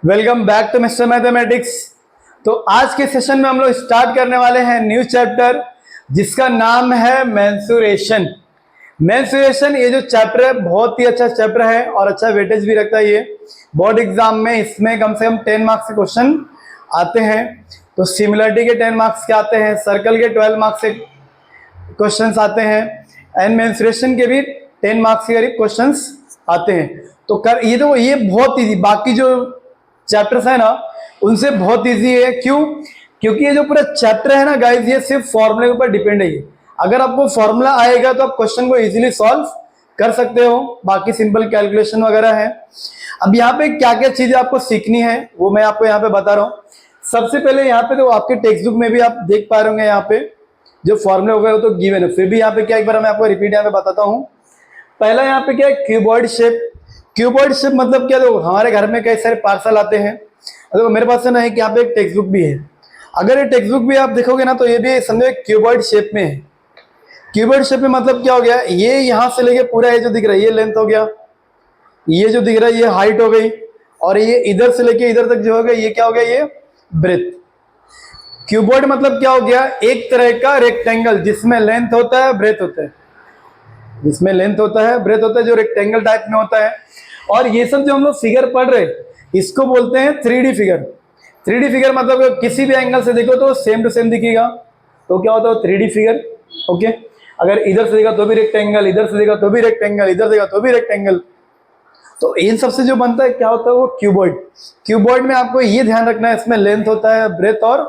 Welcome back to mister mathematics. तो आज के सेशन में हम लोग स्टार्ट करने वाले हैं न्यू चैप्टर जिसका नाम है मेंसुरेशन। मेंसुरेशन ये जो चैप्टर है बहुत ही अच्छा चैप्टर है और अच्छा वेटेज भी रखता है। ये बोर्ड एग्जाम में इसमें कम से कम 10 मार्क्स के क्वेश्चन आते हैं। तो सिमिलरिटी के 10 मार्क्स के आते हैं, सर्कल के 12 मार्क्स के क्वेश्चंस आते हैं एंड मेंसुरेशन के भी 10 मार्क्स के करीब क्वेश्चंस आते हैं। तो कर ये तो ये बहुत इजी, बाकी जो चैप्टर्स है ना उनसे बहुत इजी है। क्यों? क्योंकि ये जो पूरा चैप्टर है ना गाइस, ये सिर्फ फॉर्मूले के ऊपर डिपेंड है। ये अगर आपको फॉर्मूला आएगा तो आप क्वेश्चन को इजीली सॉल्व कर सकते हो। बाकी सिंपल कैलकुलेशन वगैरह है। अब यहाँ पे क्या क्या चीजें आपको सीखनी है वो मैं आपको यहाँ पे बता रहा हूँ। सबसे पहले यहाँ पे तो आपके टेक्स्ट बुक में भी आप देख पा रहे होंगे, यहाँ पे जो फॉर्मूले वगैरह तो गिवन है, फिर भी यहाँ पे क्या एक बार मैं आपको रिपीट यहाँ पे बताता हूँ। पहला यहाँ पे क्या है, क्यूबॉइड शेप। क्यूबॉइड शेप मतलब क्या, देखो हमारे घर में कई सारे पार्सल आते हैं। देखो मेरे पास है कि यहाँ पे एक टेक्स्ट बुक भी है। अगर ये टेक्स्ट बुक भी आप देखोगे ना तो ये भी समझो क्यूबॉइड शेप में है। क्यूबॉइड शेप में मतलब क्या हो गया, ये यहाँ से लेके पूरा ये जो दिख रहा है ये लेंथ हो गया, ये जो दिख रहा है ये हाइट हो गई, और ये इधर से लेके इधर तक जो हो गया ये क्या हो गया, ये ब्रेथ। क्यूबॉइड मतलब क्या हो गया, एक तरह का रेक्टेंगल जिसमें लेंथ होता है ब्रेथ होता है, जिसमें लेंथ होता है ब्रेथ होता है, जो रेक्टेंगल टाइप में होता है। और ये सब जो हम लोग फिगर पढ़ रहे इसको बोलते हैं 3D फिगर। 3D फिगर मतलब किसी भी एंगल से देखो तो सेम टू सेम दिखेगा, तो क्या होता है 3D फिगर। ओके, अगर इधर से देखा तो भी रेक्टेंगल, इधर से देखा तो भी रेक्टेंगल, इधर देखा तो भी रेक्टेंगल। तो इन सबसे जो बनता है क्या होता है वो क्यूबॉइड। क्यूबॉइड में आपको ये ध्यान रखना है, इसमें लेंथ होता है ब्रेथ और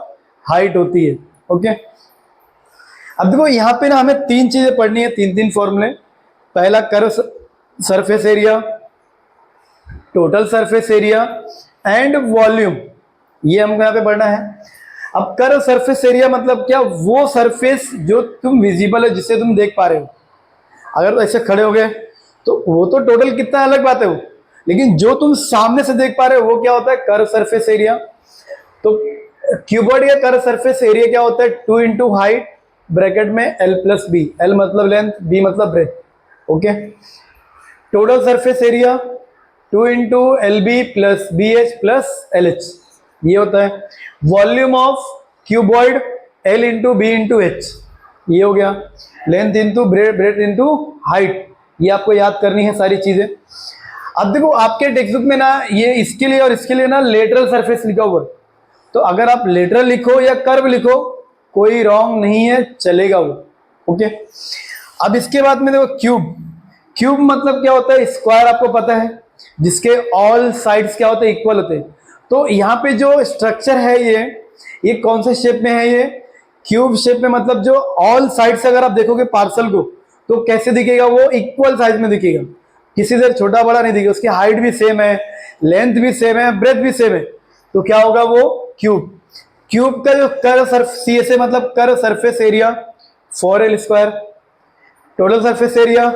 हाइट होती है। ओके, अब देखो यहाँ पे ना हमें तीन चीजें पढ़नी है, तीन तीन फॉर्मूले। पहला curve surface area, total surface area and volume, ये हमको यहाँ पे पढ़ना है। अब कर्व सरफेस एरिया मतलब क्या, वो सरफेस जो तुम विजिबल है, जिसे तुम देख पा रहे हो। अगर तो ऐसे खड़े हो गए तो वो तो टोटल कितना अलग बात है वो, लेकिन जो तुम सामने से देख पा रहे हो वो क्या होता है, कर्व सरफेस एरिया। तो क्यूबॉइड या कर्व सरफेस एरिया क्या होता है, 2 इंटू हाइट ब्रैकेट में L प्लस बी, L मतलब लेंथ, B मतलब breadth. Okay, total surface area 2 into LB plus BH plus LH, ये होता है। Volume of cuboid L into B into H, ये हो गया। Length into breadth into height, ये आपको याद करनी है सारी चीजें। अब देखो आपके टेक्स्ट बुक में ना ये इसके लिए और इसके लिए ना लेटरल सरफेस लिखा हुआ है, तो अगर आप लेटरल लिखो या कर्व लिखो कोई रॉन्ग नहीं है, चलेगा वो। ओके, अब इसके बाद में देखो क्यूब। क्यूब मतलब क्या होता है, स्क्वायर आपको पता है, जिसके ऑल साइड्स क्या होते हैं, इक्वल होते हैं। तो यहाँ पे जो स्ट्रक्चर है ये कौन से शेप में है, ये क्यूब शेप में। मतलब जो ऑल साइड से अगर आप देखोगे पार्सल को तो कैसे दिखेगा, वो इक्वल साइज में दिखेगा, किसी से छोटा बड़ा नहीं दिखेगा। उसकी हाइट भी सेम है, लेंथ भी सेम है, ब्रेथ भी सेम है, तो क्या होगा वो क्यूब। क्यूब का जो कर्व CSA मतलब curve surface area 4L square, total surface area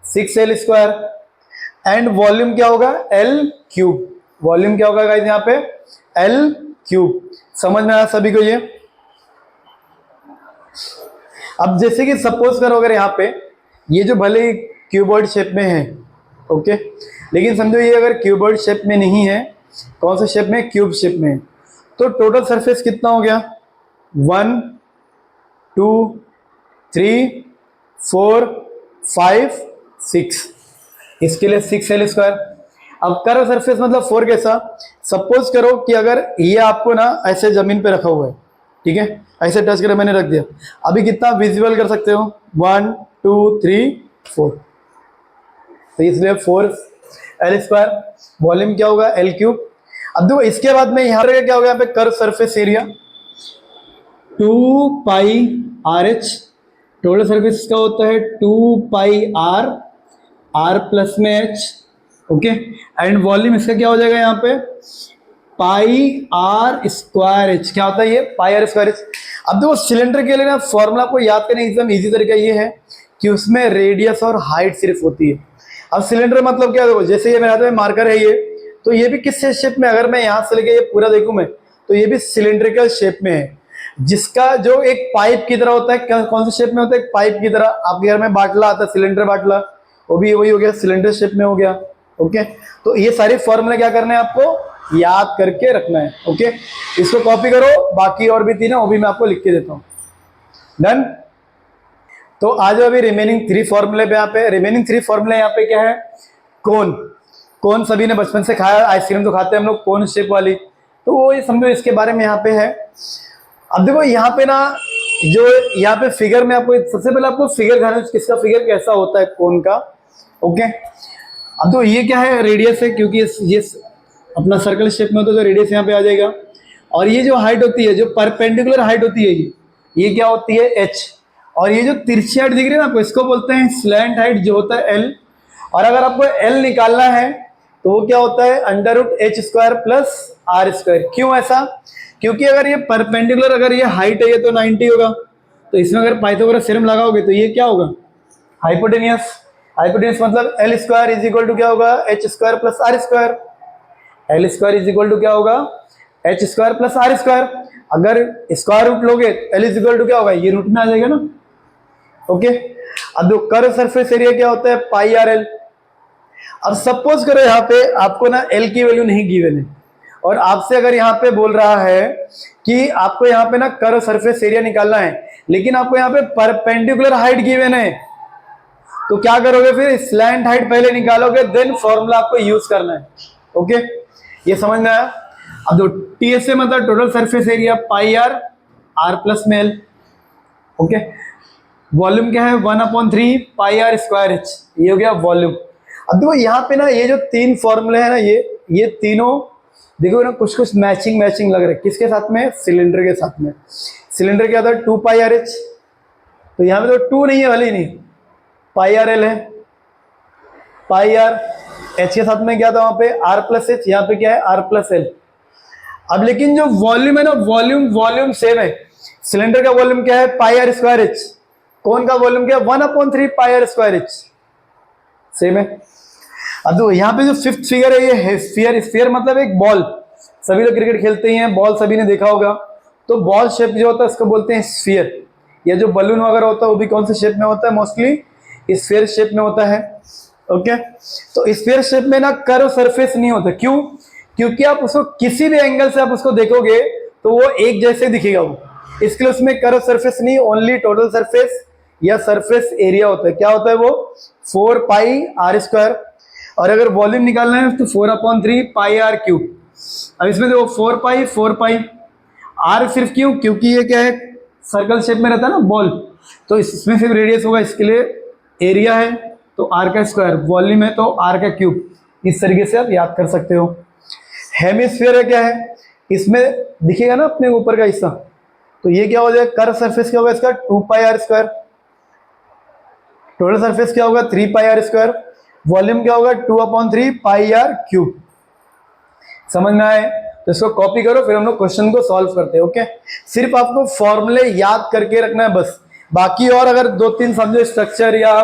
6L square and volume क्या होगा, L क्यूब। वॉल्यूम क्या होगा गाइस यहाँ पे, L क्यूब। समझ में आया सभी को ये? अब जैसे कि सपोज करो अगर यहाँ पे ये जो भले ही क्यूबॉइड शेप में है, ओके, लेकिन समझो ये अगर क्यूबॉइड शेप में नहीं है, कौन से शेप में, क्यूब शेप में है, तो टोटल सरफेस कितना हो गया, 1 2 3 4 5 6, इसके लिए 6L स्क्वायर। अब कर्व सरफेस मतलब 4 कैसा, सपोज करो कि अगर ये आपको ना ऐसे जमीन पे रखा हुआ है, ठीक है, ऐसे टच कर मैंने रख दिया, अभी कितना विजुअल कर सकते हो, 1 2 3 4, तो इसलिए 4L स्क्वायर। वॉल्यूम क्या होगा, L क्यूब। अब देखो इसके बाद में यहाँ पे क्या होगा, यहाँ पे कर्व सरफेस एरिया 2 पाई RH, टोटल सरफेस का होता है 2 पाई R प्लस में H। ओके, एंड वॉल्यूम इसका क्या हो जाएगा यहाँ पे, पाई R स्क्वायर H, क्या होता है ये, पाई R स्क्वायर H। अब देखो सिलेंडर के लिए ना फॉर्मूला को याद करने एकदम इजी तरीका ये है कि उसमें रेडियस और हाइट सिर्फ होती है। अब सिलेंडर मतलब क्या, देखो जैसे ये मेरे हाथ में मार्कर है ये, तो ये भी किस शेप में, अगर मैं यहाँ से लेके ये पूरा देखूं मैं, तो ये भी सिलेंड्रिकल शेप में है, जिसका जो एक पाइप की तरह होता है। कौन से शेप में होता है, एक पाइप की तरह। आपके घर में बाटला आता है, सिलेंडर बाटला, वो भी वही हो गया, सिलेंडर शेप में हो गया। ओके, तो ये सारे फॉर्मूले क्या करने हैं आपको, याद करके रखना है। ओके, इसको कॉपी करो, बाकी और भी तीन है वो भी मैं आपको लिख के देता हूं। डन। तो आ जाओ अभी रिमेनिंग 3 फॉर्मूले पे। यहाँ पे रिमेनिंग 3 फॉर्मूले यहाँ पे क्या है, कोन। कोन सभी ने बचपन से खाया, आइसक्रीम तो खाते हैं हम लोग कोन शेप वाली, तो वो ये समझो इसके बारे में यहाँ पे है। अब देखो यहाँ पे ना, जो यहाँ पे फिगर में आपको सबसे पहले आपको फिगर खाना, किसका फिगर कैसा होता है कोन का। ओके, अब तो ये क्या है, रेडियस है, क्योंकि ये अपना सर्कल शेप में होता है तो रेडियस यहाँ पे आ जाएगा। और ये जो हाइट होती है, जो परपेंडिकुलर हाइट होती है, ये क्या होती है, h। और ये जो तिरछी हाइट दिख रही है ना आपको, इसको बोलते हैं स्लैंट हाइट, जो होता है l। और अगर आपको l निकालना है तो वो क्या होता है, √h² प्लस r²। क्यों ऐसा, क्योंकि अगर ये परपेंडिकुलर, अगर ये हाइट है, ये तो 90 होगा, तो इसमें अगर पाइथागोरस थ्योरम लगाओगे तो ये क्या होगा, हाइपोटेनियस। हाइपोटेनियस मतलब l² इज इक्वल टू क्या होगा, h² plus r²। l² is equal to क्या होगा, h² प्लस r²। अगर स्क्वायर रूट लोगे l इज इक्वल टू क्या होगा, ये रूट में आ जाएगा ना। ओके, अब जो कर्व सरफेस एरिया क्या होता है, पाई आर एल। अब सपोज करो यहाँ पे आपको ना l की वैल्यू नहीं गिवन है, और आपसे अगर यहाँ पे बोल रहा है कि आपको यहाँ पे ना कर्व सरफेस एरिया निकालना है, लेकिन आपको यहाँ पे परपेंडिकुलर हाइट गिवन है, तो क्या करोगे फिर, स्लैंट हाइट पहले निकालोगे, देन फॉर्मूला आपको यूज करना है। ओके, ये समझ में आया। अब जो TSA मतलब total surface area, pi R plus में एल। ओके, वॉल्यूम क्या है, 1/3 पाई r² h, ये हो गया वॉल्यूम। अब देखो यहाँ पे ना ये जो 3 फॉर्मूले हैं ना, ये तीनों देखो ना कुछ मैचिंग लग रहे हैं। किसके साथ में, सिलेंडर के साथ में। सिलेंडर क्या होता है, 2 पाई RH, तो यहाँ पे तो 2 नहीं है, वाली नहीं, पाई आर एल है। पाई आर h के साथ में क्या था वहां पे, r प्लस एच, यहाँ पे क्या है, r प्लस एल। अब लेकिन जो वॉल्यूम है ना, वॉल्यूम सेम है। सिलेंडर का वॉल्यूम क्या है, पाई r² h। कोन का वॉल्यूम क्या है, 1/3 पाई r² h, सेम है। अब तो यहाँ पे जो 5th फिगर है, ये है स्फीयर। स्फीयर मतलब एक बॉल, सभी लोग क्रिकेट खेलते हैं, बॉल सभी ने देखा होगा, तो बॉल शेप जो होता है उसको बोलते हैं स्फीयर। या जो बलून वगैरह होता है वो भी कौन से शेप में होता है, मोस्टली स्फीयर शेप में होता है। ओके, तो स्फीयर शेप में ना कर्व सरफेस नहीं होता। क्यों, क्योंकि आप उसको किसी भी एंगल से आप उसको देखोगे तो वो एक जैसे दिखेगा वो, इसके लिए उसमें कर्व सरफेस नहीं, ओनली टोटल सरफेस या सरफेस एरिया होता है। क्या होता है वो, 4 पाई r²। और अगर वॉल्यूम निकालना है तो 4/3 पाई r³। अब इसमें देखो 4 पाई r सिर्फ क्यों, क्योंकि ये क्या है, सर्कल शेप में रहता है ना बॉल, तो इसमें सिर्फ रेडियस होगा, इसके लिए एरिया है तो r², वॉल्यूम है तो r³। इस तरीके से आप याद कर सकते हो। हेमिस्फीयर है क्या है, इसमें दिखेगा ना अपने ऊपर का हिस्सा, तो ये क्या हो जाएगा, कर्व सरफेस क्या होगा इसका, 2 पाई r²। टोटल सरफेस क्या होगा, 3 पाई r²। वॉल्यूम क्या होगा, 2/3 पाई r³। समझ में आए, तो इसको कॉपी करो, फिर हम लोग क्वेश्चन को सॉल्व करते हैं। ओके, सिर्फ आपको फॉर्मूले याद करके रखना है बस। बाकी और अगर 2-3 समझो स्ट्रक्चर या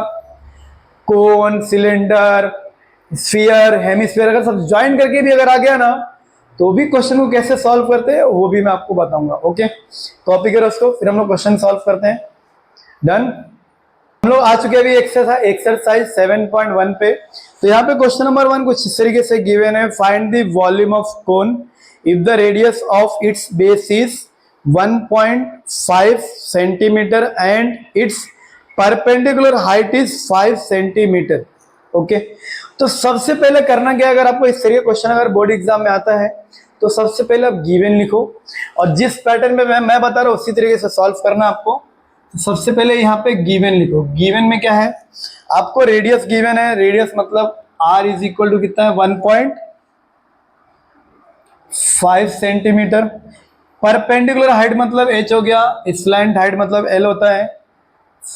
कोन, सिलेंडर, स्फीयर, हेमिस्फीयर, अगर सब ज्वाइन करके भी अगर आ गया ना, तो भी क्वेश्चन को कैसे सॉल्व करते हैं वो भी मैं आपको बताऊंगा। ओके, कॉपी करो उसको, फिर हम लोग क्वेश्चन सॉल्व करते हैं। डन। हम लोग आ चुके हैं अभी एक्सरसाइज 7.1 पे। तो यहाँ पे क्वेश्चन नंबर 1 कुछ इस तरीके से गिवन है, find the volume of cone if the radius of its base is 1.5 centimetre and it's perpendicular height is 5 centimetre. Okay, तो सबसे पहले करना क्या है, अगर आपको इस तरीके क्वेश्चन अगर बोर्ड एग्जाम में आता है तो सबसे पहले आप गिवन लिखो, और जिस पैटर्न में मैं बता रहा हूँ उसी तरीके से सॉल्व करना आपको। तो सबसे पहले यहाँ पे गिवन लिखो। गिवन में क्या है, आपको रेडियस गिवन है, रेडियस मतलब r इज इक्वल टू कितना है, 1.5 सेंटीमीटर। परपेंडिकुलर हाइट मतलब h हो गया, स्लैंट हाइट मतलब l होता है,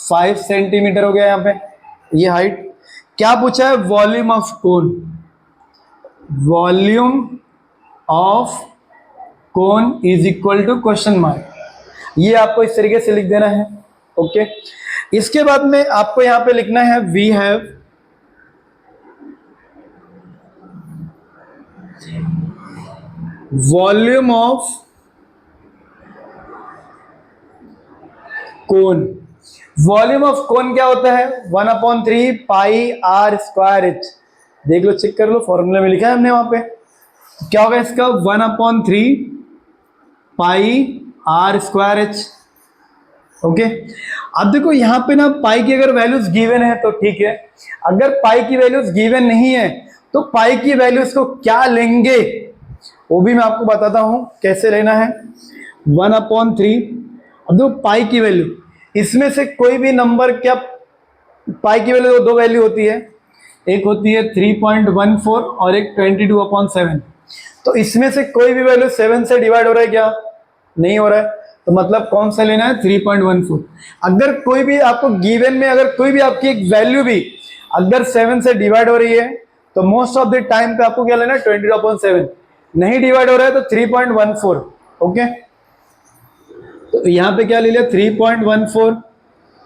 5 सेंटीमीटर हो गया यहाँ पे ये हाइट। क्या पूछा है, volume of cone. Volume of cone is equal to question mark, ये आपको इस तरीके से लिख देना है। ओके, इसके बाद में आपको यहां पे लिखना है we have volume of cone. Volume of cone क्या होता है, 1/3 पाई r² h। देख लो, चेक कर लो, फॉर्मूले में लिखा है हमने वहां पे। क्या होगा इसका 1/3 pi R square H. Okay, अब देखो यहां पे ना पाई की अगर वैल्यूज गिवन है तो ठीक है, अगर पाई की वैल्यूज गिवन नहीं है तो पाई की वैल्यूज को क्या लेंगे वो भी मैं आपको बताता हूं कैसे लेना है। 1/3, अब देखो पाई की वैल्यू, इसमें से कोई भी नंबर, क्या पाई की वैल्यू दो वैल्यू होती है, एक होती है 3.14 और एक 22/7। तो इसमें से कोई भी वैल्यू 7 से डिवाइड हो रहा है क्या? नहीं हो रहा है, तो मतलब कौन सा लेना है? 3.14। अगर कोई भी आपको गिवन में अगर कोई भी आपकी एक वैल्यू भी अगर 7 से डिवाइड हो रही है तो मोस्ट ऑफ द टाइम पे आपको क्या लेना है? 22/7। नहीं डिवाइड हो रहा है तो 3.14। ओके, तो यहां पे क्या ले लिया? 3.14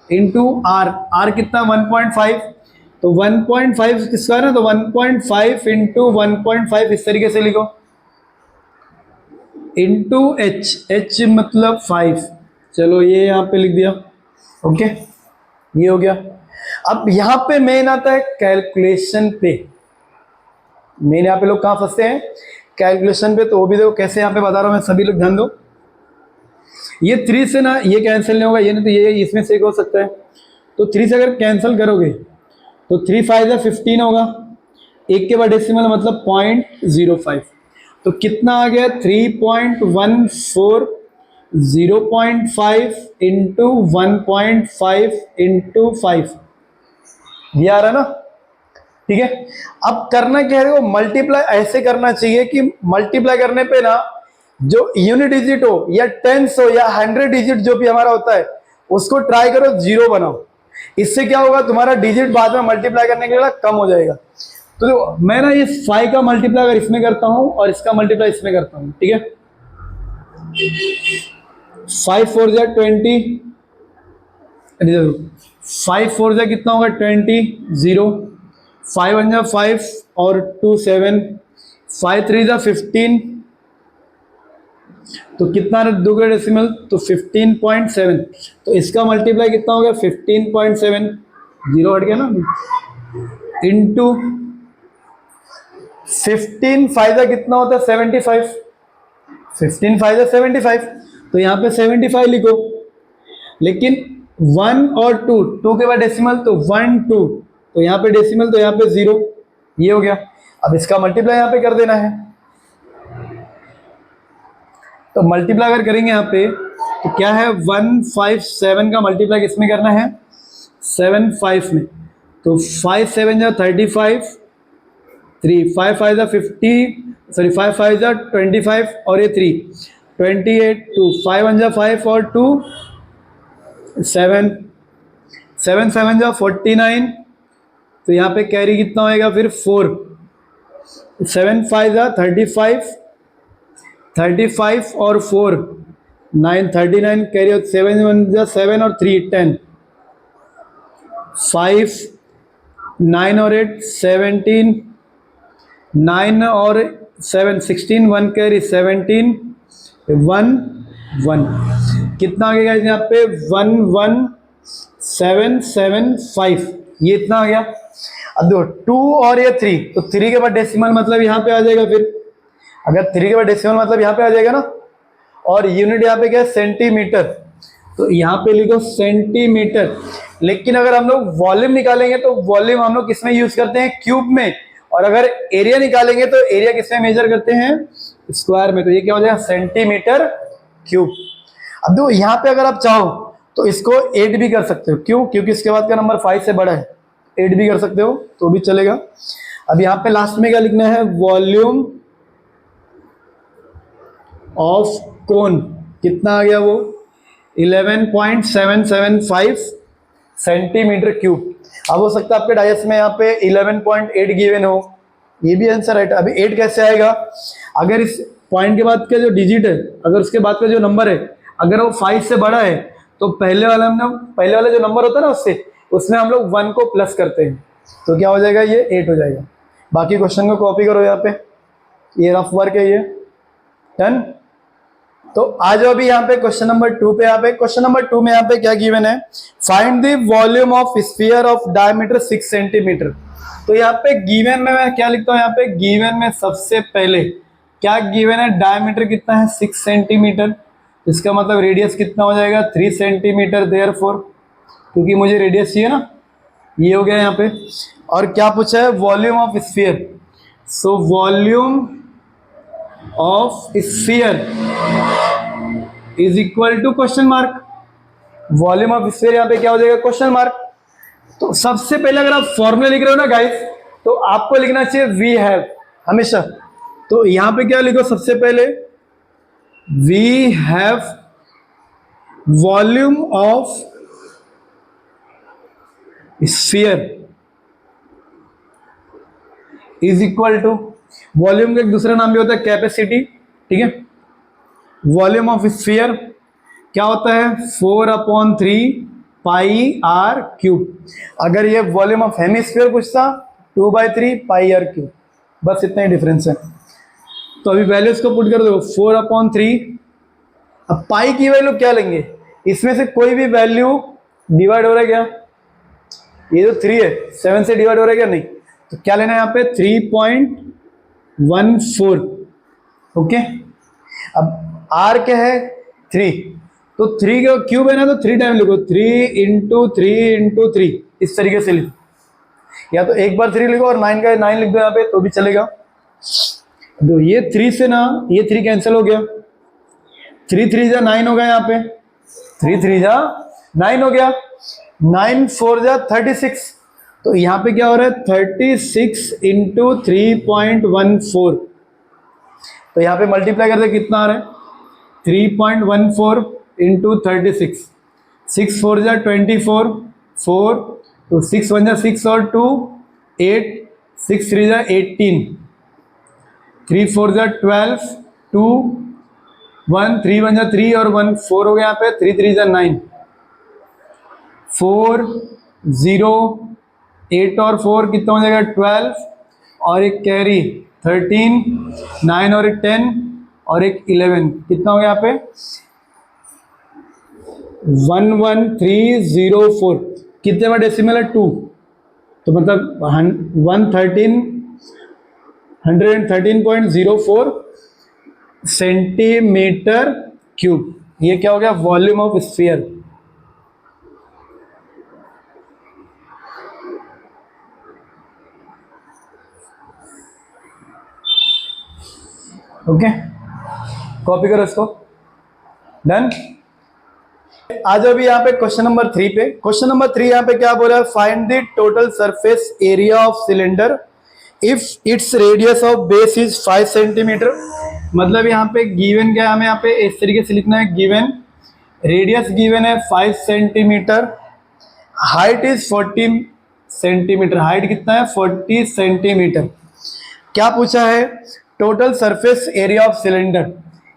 इंटू आर, आर कितना? 1.5, तो 1.5 किसका है ना, तो 1.5 इंटू 1.5 इस तरीके से लिखो, इंटू एच, एच मतलब 5। चलो ये यहां पे लिख दिया। ओके, ये हो गया। अब यहां पे मेन आता है कैलकुलेशन पे। मेन यहां पे लोग कहां फंसते हैं? कैलकुलेशन पे। तो वो भी देखो कैसे यहां पे बता रहा हूं मैं, सभी लोग ध्यान दो। ये 3 से ना ये कैंसिल नहीं होगा, ये नहीं तो ये इसमें से एक हो सकता है। तो 3 से अगर कैंसिल करोगे तो 3 5 15 होगा, एक के बाद डेसिमल मतलब 0.05। तो कितना आ गया? 3.14 0.5 इंटू 1.5 इंटू 5, ये आ रहा है ना? ठीक है, अब करना क्या है? वो मल्टीप्लाई ऐसे करना चाहिए कि मल्टीप्लाई करने पे ना जो यूनिट डिजिट हो या टेंस हो या 100 डिजिट जो भी हमारा होता है उसको ट्राई करो जीरो बनाओ। इससे क्या होगा? तुम्हारा डिजिट बाद में मल्टीप्लाई करने के लिए कम हो जाएगा। तो मैं ना ये 5 का मल्टीप्लाई अगर इसमें करता हूं और इसका मल्टीप्लाई इसमें करता हूं, ठीक है, 5 4 जा 20, 5 4 जा कितना होगा? 20, 0, 5 1 जा 5 और 2 7, 5 3 जा 15, तो कितना दोगे डेसिमल? तो 15.7। तो इसका मल्टीप्लाई कितना हो गया? 15.7, जीरो हट गया ना, इंटू 15 फायदा कितना होता है? 75, 15 फायदा 75, तो यहाँ पे 75 लिखो। लेकिन 1 और 2, 2 के बाद डेसिमल तो 1 2, तो यहाँ पे डेसिमल तो यहाँ पे 0, ये हो गया। अब इसका मल्टीप्लाई यहाँ पे कर देना है। तो मल्टीप्लाई अगर करेंगे यहाँ पे तो क्या है? 157 का मल्टीप्लाई किसमें करना है? 7 5 में। तो 5 7 जा 35, 3 5 5 जा 50, सॉरी 5 5 जा 25 और ये 3 28, 2 5 1 जा 5 और 2 7, 7 7 जा 49, तो यहाँ पे कैरी कितना होएगा फिर? 4, 7 5 जा 35, 35 और 4 9, 39 कैरी, 7 1 जा 7 और 3 10, 5 9 और 8 17, 9 और 7 16, 1 कैरी 17, 1 1, कितना आ गया यहाँ पे? 1 1 7 7 5, ये इतना आ गया। अब देखो 2 और ये 3, तो 3 के बाद डेसिमल मतलब यहाँ पे आ जाएगा। फिर अगर 3 के बाद डेसिमल मतलब यहाँ पे आ जाएगा ना, और यूनिट यहाँ पे क्या है? सेंटीमीटर, तो यहाँ पे लिखो सेंटीमीटर। लेकिन अगर हम लोग वॉल्यूम निकालेंगे तो वॉल्यूम हम लोग किसमें यूज करते हैं? क्यूब में। और अगर एरिया निकालेंगे तो एरिया किसमें मेजर करते हैं? स्क्वायर में। तो ये क्या हो जाएगा? Centimetre cube. अब देखो यहाँ पे अगर आप चाहो तो इसको 8 भी कर सकते हो। क्यों? क्योंकि इसके बाद का नंबर 5 से बड़ा है, 8 भी कर सकते हो तो भी चलेगा। अब यहाँ पे लास्ट में क्या लिखना है? वॉल्यूम ऑफ कोन कितना आ गया? वो 11.775 सेंटीमीटर क्यूब। अब हो सकता है आपके डायस में यहाँ पे 11.8 गिवन हो, ये भी आंसर राइट। अभी 8 कैसे आएगा? अगर इस पॉइंट के बाद का जो डिजिट है, अगर उसके बाद का जो नंबर है अगर वो 5 से बड़ा है तो पहले वाला जो नंबर होता है ना उसमें हम लोग 1 को प्लस करते हैं, तो क्या हो जाएगा? ये 8 हो जाएगा। बाकी क्वेश्चन को कॉपी करो यहाँ पे, ये रफ वर्क है ये। डन। तो आ जाओ अभी यहाँ पे क्वेश्चन नंबर 2 पे। यहाँ पे क्वेश्चन नंबर 2 में यहाँ पे क्या गिवन है? Find the volume of sphere of diameter 6 centimetre. तो यहाँ पे गिवन में मैं क्या लिखता हूँ? यहाँ पे गिवन में सबसे पहले क्या गिवन है, डायमीटर कितना है 6 सेंटीमीटर, इसका मतलब रेडियस कितना हो जाएगा 3 सेंटीमीटर, देयरफॉर क्योंकि मुझे रेडियस चाहिए ना, ये हो गया यहाँ पे। और क्या पूछा है, volume of sphere, so volume of sphere is equal to question mark, volume of sphere यहाँ पे क्या हो जाएगा क्वेश्चन मार्क। तो सबसे पहले अगर आप फॉर्मूला लिख रहे हो ना गाइस, तो आपको लिखना चाहिए वी हैव हमेशा। तो यहां पे क्या लिखो, सबसे पहले we have volume of sphere is equal to, volume का एक दूसरा नाम भी होता है कैपेसिटी, ठीक है। वॉल्यूम ऑफ स्फीयर क्या होता है 4/3 पाई आर क्यूब। अगर ये वॉल्यूम ऑफ हेमिस्फीयर पूछता 2/3 पाई आर क्यूब, बस इतना ही डिफरेंस है। तो अभी वैल्यूज को पुट कर दो 4/3। अब पाई की वैल्यू क्या लेंगे, इसमें से कोई भी वैल्यू डिवाइड हो रहा है क्या, ये जो 3 है 7 से डिवाइड हो रहा है क्या, नहीं, तो क्या लेना है यहाँ पे 3.14। ओके, अब आर क्या है 3, तो 3 का क्यूब है ना, तो 3 टाइम लिखो, 3 × 3 × 3 इस तरीके से लिखो, या तो एक बार 3 लिखो और 9 का 9 लिख दो यहाँ पे तो भी चलेगा। तो ये 3 से ना ये 3 कैंसिल हो गया, 3 3 जा 9 हो गया यहाँ पे, 3 3 जा 9 हो गया, 9 4 जा 36, तो यहाँ पे क्या हो रहा है 36 × 3.14, तो यहाँ पे मल्टीप्लाई करते कितना आ रहा है 3.14 × 36, 6 4 जा 24, 4 तो 6 1 जा 6 और 2 8, 6 3 जा 18, 3 4 जा 12, 2 1 3 1 जा 3 और 1 4 हो गया यहाँ पे, 3 3 जा 9, 4 0 8 और 4 कितना हो जाएगा 12 और एक कैरी 13, 9 और एक 10 और एक 11 कितना हो गया यहाँ पे 11304, कितने में डेसिमल है 2, तो मतलब 113.04 सेंटीमीटर क्यूब, ये क्या हो गया volume of sphere. Okay, copy करो इसको, डन। आज अभी यहाँ पे क्वेश्चन नंबर 3 पे, क्वेश्चन नंबर 3 यहाँ पे क्या बोला है, find the total surface area of cylinder if its radius of base is 5 centimetre. मतलब यहाँ पे गिवन क्या है, हमें यहाँ पे इस तरीके से लिखना है, गिवन रेडियस गिवन है 5 centimetre, height is 40 centimetre, height कितना है 40 सेंटीमीटर। क्या पूछा है, total surface area of cylinder,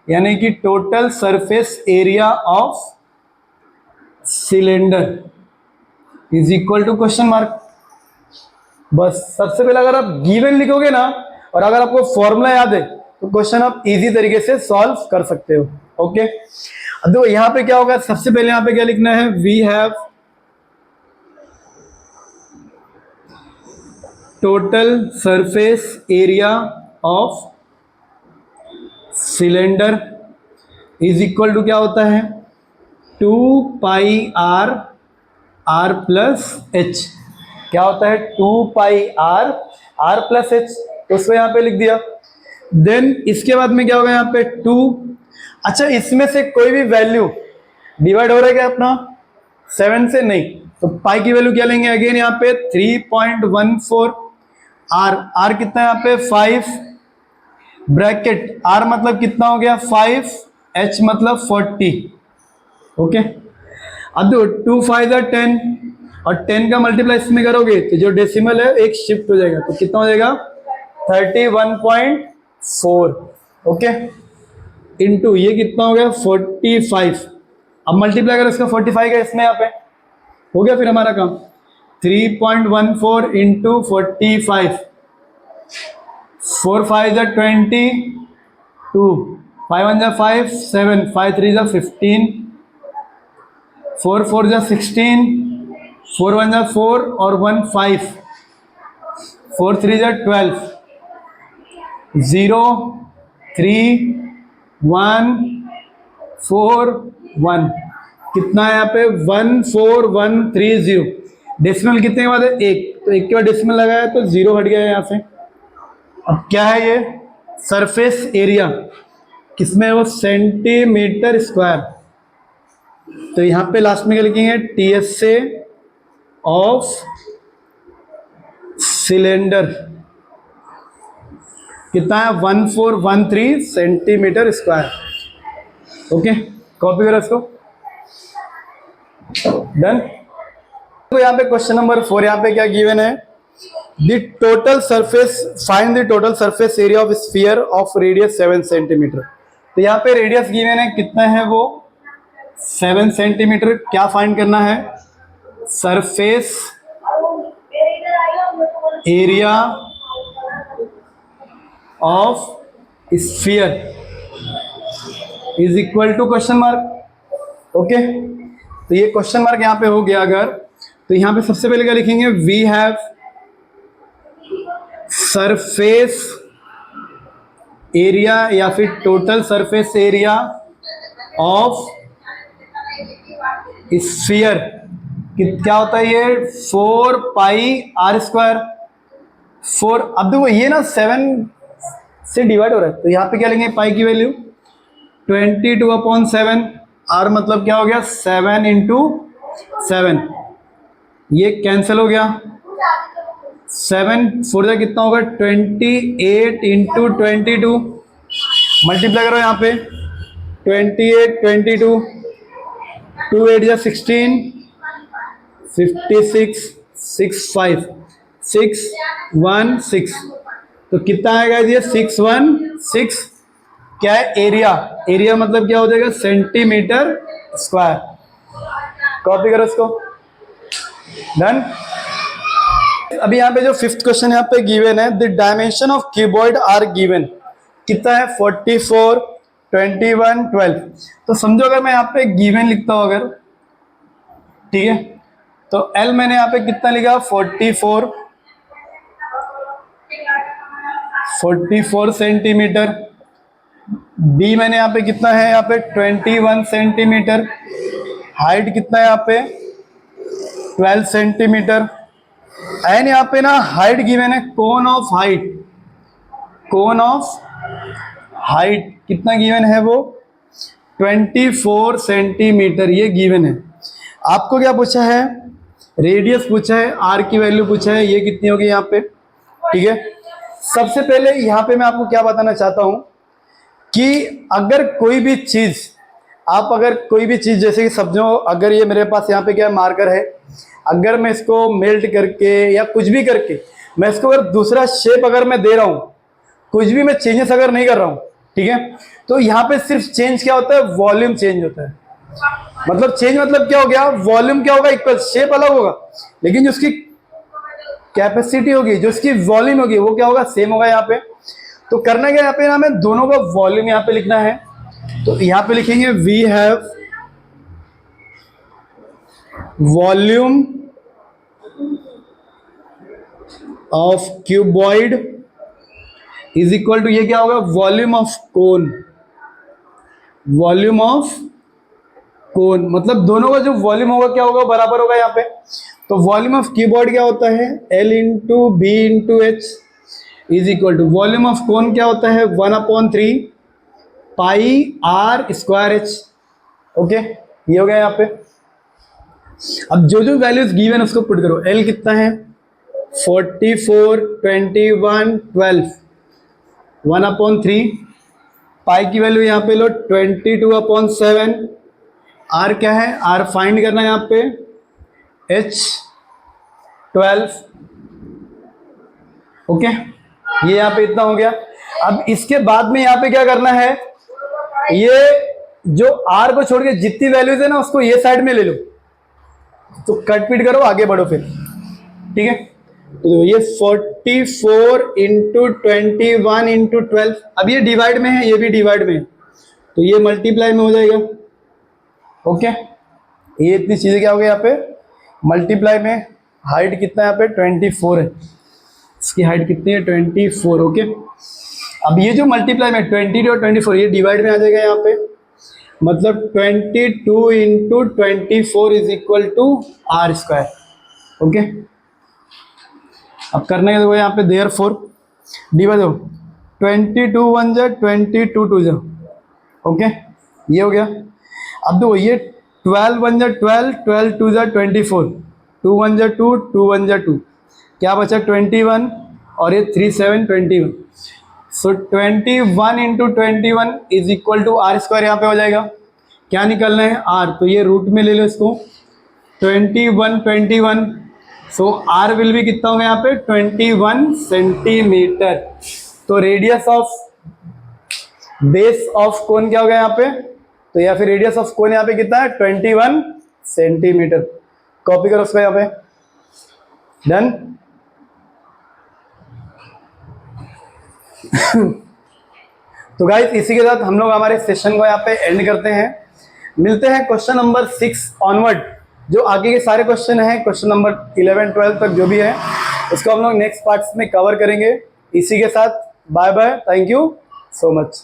यानी कि total surface area of cylinder is equal to question mark. बस सबसे पहले अगर आप गिवन लिखोगे ना और अगर आपको फॉर्मूला याद है तो क्वेश्चन आप इजी तरीके से सॉल्व कर सकते हो। ओके, तो यहां पे क्या होगा, सबसे पहले यहां पे क्या लिखना है, we have total surface area of cylinder is equal to क्या होता है 2 pi R R plus H, क्या होता है 2 pi R R plus H, तो उसको यहाँ पे लिख दिया। देन इसके बाद में क्या होगा यहाँ पे 2, अच्छा इसमें से कोई भी वैल्यू डिवाइड हो रहा है क्या अपना 7 से, नहीं, तो पाई की वैल्यू क्या लेंगे अगेन यहाँ पे 3.14, आर आर कितना है यहाँ पे 5, ब्रैकेट आर मतलब कितना हो गया 5, एच मतलब 40। ओके, अब दो 2 5 10 और 10 का मल्टीप्लाई इसमें करोगे तो जो डेसिमल है एक शिफ्ट हो जाएगा, तो कितना हो जाएगा 31.4। ओके, इनटू ये कितना हो गया 45, अब मल्टीप्लाई करो इसका 45 का इसमें, यहाँ पे हो गया फिर हमारा काम 3.14 इंटू 45, 4 5 जा 20, 2 5 1 जा 5, 7 5 3 जा 15, 4 4 जा 16, 4 1 जा 4 और 1 5, 4 3 जा 12, 0 3141 कितना है यहाँ पे 14130। डेसिमल कितने के बाद है 1, तो 1 के बाद डेसिमल लगाया तो 0 हट गया यहाँ से। अब क्या है ये सरफेस एरिया, किसमें है वो सेंटीमीटर स्क्वायर। तो यहाँ पे लास्ट में क्या लिखेंगे TSA ऑफ सिलेंडर कितना है 1413 सेंटीमीटर स्क्वायर। ओके, कॉपी करो इसको, डन। तो यहाँ पे क्वेश्चन नंबर 4 यहाँ पे क्या गिवन है, the total surface, find the total surface area of sphere of radius 7 centimetre. तो यहाँ पे रेडियस गिवन है, कितना है वो 7 सेंटीमीटर। क्या फाइंड करना है, surface area of sphere is equal to question mark. Okay, तो ये क्वेश्चन मार्क यहाँ पे हो गया अगर, तो यहाँ पे सबसे पहले क्या लिखेंगे, वी हैव सरफेस एरिया या फिर total surface area of sphere क्या होता है ये 4 पाई आर स्क्वायर 4। अब देखो ये ना 7 से डिवाइड हो रहा है, तो यहाँ पे क्या लेंगे पाई की वैल्यू 22/7। आर मतलब क्या हो गया 7 इंटू 7, ये कैंसिल हो गया। 7 4 जा कितना होगा 28 इंटू 22, मल्टीप्लाई करो यहाँ पे 28 22, 2 8 जा 16, 56 65 616, तो कितना आएगा ये 616। क्या है एरिया, एरिया मतलब क्या हो जाएगा सेंटीमीटर स्क्वायर। कॉपी करो इसको, डन। अभी यहाँ पे जो 5th क्वेश्चन यहाँ पे गिवन है, the dimension of cuboid are given, कितना है 44 21 12। तो समझो अगर मैं यहाँ पे गिवन लिखता हूँ अगर, ठीक है, तो L मैंने यहाँ पे कितना लिखा 44 सेंटीमीटर, B मैंने यहाँ पे कितना है यहाँ पे 21 सेंटीमीटर, हाइट कितना है यहाँ पे 12 सेंटीमीटर, एंड यहाँ पे ना हाइट गिवन है, cone of height, cone of height कितना गिवन है वो 24 सेंटीमीटर, ये गिवन है। आपको क्या पूछा है, रेडियस पूछा है, आर की वैल्यू पूछा है, ये कितनी होगी यहाँ पे, ठीक है। सबसे पहले यहाँ पे मैं आपको क्या बताना चाहता हूँ कि अगर कोई भी चीज़, आप अगर कोई भी चीज़ जैसे कि समझो अगर ये मेरे पास यहाँ पे क्या मार्कर है, अगर मैं इसको मेल्ट करके या कुछ भी करके मैं इसको अगर दूसरा शेप अगर मैं दे रहा हूँ, कुछ भी मैं चेंजेस अगर नहीं कर रहा हूँ, ठीक है, तो यहाँ पे सिर्फ चेंज क्या होता है, वॉल्यूम चेंज होता है। मतलब चेंज मतलब क्या हो गया, वॉल्यूम क्या होगा इक्वल, शेप अलग होगा लेकिन जो उसकी कैपेसिटी होगी, जो उसकी वॉल्यूम होगी वो क्या होगा, सेम होगा यहाँ पे। तो करना क्या यहाँ पे, हमें दोनों का वॉल्यूम यहाँ पे लिखना है। तो यहाँ पे लिखेंगे we have volume of cuboid is equal to, ये क्या होगा volume of cone, volume of cone मतलब दोनों का जो वॉल्यूम होगा क्या होगा बराबर होगा यहाँ पे। तो वॉल्यूम ऑफ क्यूबॉइड क्या होता है L into B into H is equal to, volume of cone क्या होता है 1/3 pi R square H. Okay, ये हो गया यहाँ पे। अब जो जो वैल्यूज गिवन उसको पुट करो। L कितना है 44 21 12 1/3, पाई की वैल्यू यहाँ पे लो 22/7, आर क्या है, आर फाइंड करना है यहाँ पे H 12। ओके, ये यहाँ पे इतना हो गया। अब इसके बाद में यहाँ पे क्या करना है, ये जो आर को छोड़ के जितनी वैल्यूज है ना उसको ये साइड में ले लो, तो कट पीट करो आगे बढ़ो फिर, ठीक है। तो ये 44 इंटू 21 इंटू 12, अब ये डिवाइड में है, ये भी डिवाइड में है, तो ये मल्टीप्लाई में हो जाएगा। ओके, ये इतनी चीजें क्या हो गई यहाँ पे मल्टीप्लाई में। हाइट कितना है यहाँ पे 24 है, इसकी हाइट कितनी है 24। ओके, अब ये जो मल्टीप्लाई में 22 और 24 ये डिवाइड में आ जाएगा यहाँ पे, मतलब 22 into 24 is equal to R square. Okay, अब करने के वो यहाँ पे देयर फोर डिवाइड हो 22 1 जा 22 2 जा। ओके, ये हो गया। अब देखो ये 12 1 जा 12, 12 2 जा 24, 2 1 जा 2, 2 1 जा 2, क्या बचा 21 और ये 3 7 21। So 21 into 21 is equal to R square यहाँ पे हो जाएगा। क्या निकलना है आर, तो ये रूट में ले लो इसको 21 21। सो आर विल भी कितना होगा यहाँ पे 21 सेंटीमीटर। तो radius of base of cone क्या होगा यहाँ पे, तो या फिर रेडियस ऑफ कोन यहाँ पे कितना है 21 सेंटीमीटर। कॉपी करो उसको यहाँ पे, डन। तो गाइस इसी के साथ हम लोग हमारे सेशन को यहाँ पे एंड करते हैं। मिलते हैं क्वेश्चन नंबर 6 ऑनवर्ड। जो आगे के सारे क्वेश्चन हैं, क्वेश्चन नंबर 11 12 तक जो भी है, उसको हम लोग नेक्स्ट पार्ट्स में कवर करेंगे। इसी के साथ bye bye, thank you so much.